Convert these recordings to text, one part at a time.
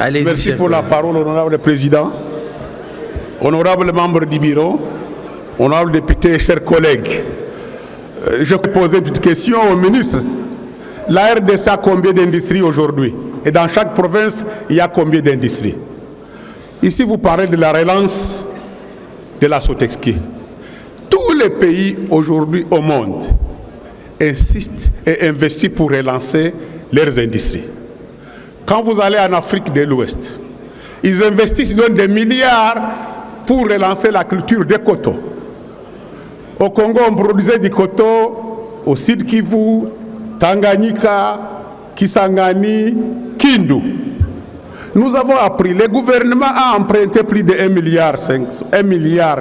Merci pour la parole, honorable président, honorable membre du bureau, honorable député et chers collègues. Je vais poser une petite question au ministre. La RDC a combien d'industries aujourd'hui? Et dans chaque province, il y a combien d'industries? Ici, vous parlez de la relance de la Sotexki. Tous les pays aujourd'hui au monde insistent et investissent pour relancer leurs industries. Quand vous allez en Afrique de l'Ouest, ils investissent, ils donnent des milliards pour relancer la culture des coton. Au Congo, on produisait du coton au Sud Kivu, Tanganyika, Kisangani, Kindu. Nous avons appris, le gouvernement a emprunté plus de 1,2 milliard.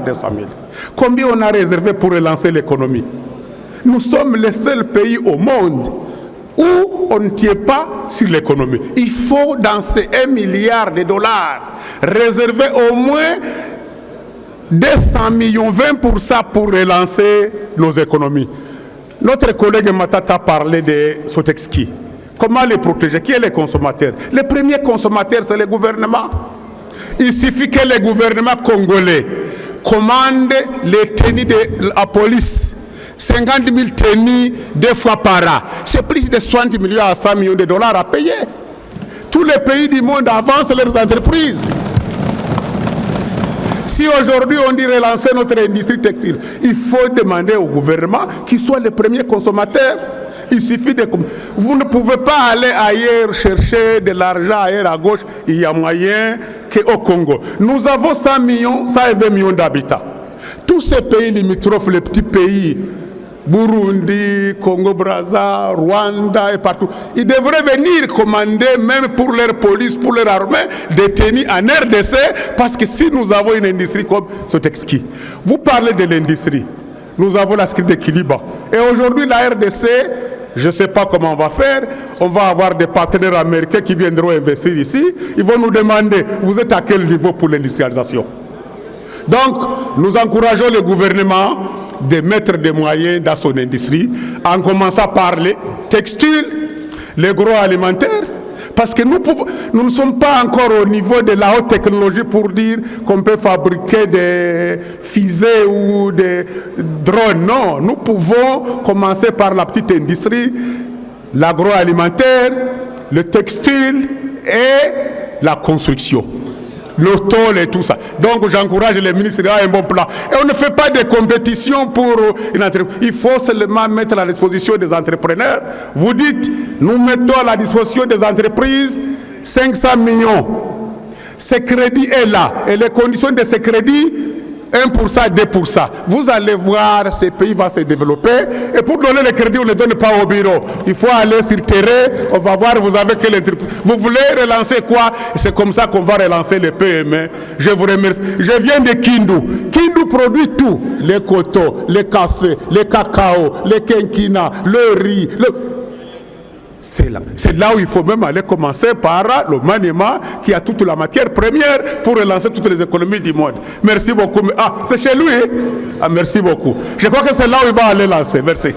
Combien on a réservé pour relancer l'économie? Nous sommes le seul pays au monde où on ne tient pas sur l'économie. Il faut, dans ces 1 milliard de dollars, réserver au moins 200 millions, 20% pour relancer nos économies. Notre collègue Matata parlait de Sotexki. Comment les protéger? Qui est le consommateur? Les premiers consommateurs, c'est le gouvernement. Il suffit que le gouvernement congolais commande les tenues de la police. 50 000 tenues 2 fois par an. C'est plus de 60 millions à 100 millions de dollars à payer. Tous les pays du monde avancent leurs entreprises. Si aujourd'hui on dit relancer notre industrie textile, il faut demander au gouvernement qu'il soit le premier consommateur. Il suffit de... Vous ne pouvez pas aller ailleurs chercher de l'argent ailleurs à gauche. Il y a moyen qu'au Congo. Nous avons 100 millions, 120 millions d'habitants. Tous ces pays limitrophes, les petits pays, Burundi, Congo-Brazza, Rwanda et partout, ils devraient venir commander, même pour leur police, pour leur armée, des tenues en RDC, parce que si nous avons une industrie comme Sotexki, vous parlez de l'industrie, nous avons la script de Kiliba. Et aujourd'hui, la RDC, je ne sais pas comment on va faire, on va avoir des partenaires américains qui viendront investir ici, ils vont nous demander, vous êtes à quel niveau pour l'industrialisation? Donc, nous encourageons le gouvernement de mettre des moyens dans son industrie, en commençant par les textiles, l'agroalimentaire, parce que nous ne sommes pas encore au niveau de la haute technologie pour dire qu'on peut fabriquer des fusées ou des drones. Non, nous pouvons commencer par la petite industrie, l'agroalimentaire, le textile et la construction. Le tôle et tout ça. Donc j'encourage les ministres à un bon plan. Et on ne fait pas de compétition pour une entreprise. Il faut seulement mettre à la disposition des entrepreneurs. Vous dites, nous mettons à la disposition des entreprises 500 millions. Ce crédit est là. Et les conditions de ce crédit, 1%, 2%. Vous allez voir, ce pays va se développer. Et pour donner le crédit, on ne le donne pas au bureau. Il faut aller sur le terrain. On va voir, vous avez quelle entreprise. Vous voulez relancer quoi? C'est comme ça qu'on va relancer les PME. Je vous remercie. Je viens de Kindu. Kindu produit tout. Les coton, les cafés, les cacao, les quinquina, le riz. C'est là où il faut même aller commencer par le maniement qui a toute la matière première pour relancer toutes les économies du monde. Merci beaucoup. Ah, c'est chez lui. Ah, merci beaucoup. Je crois que c'est là où il va aller lancer. Merci.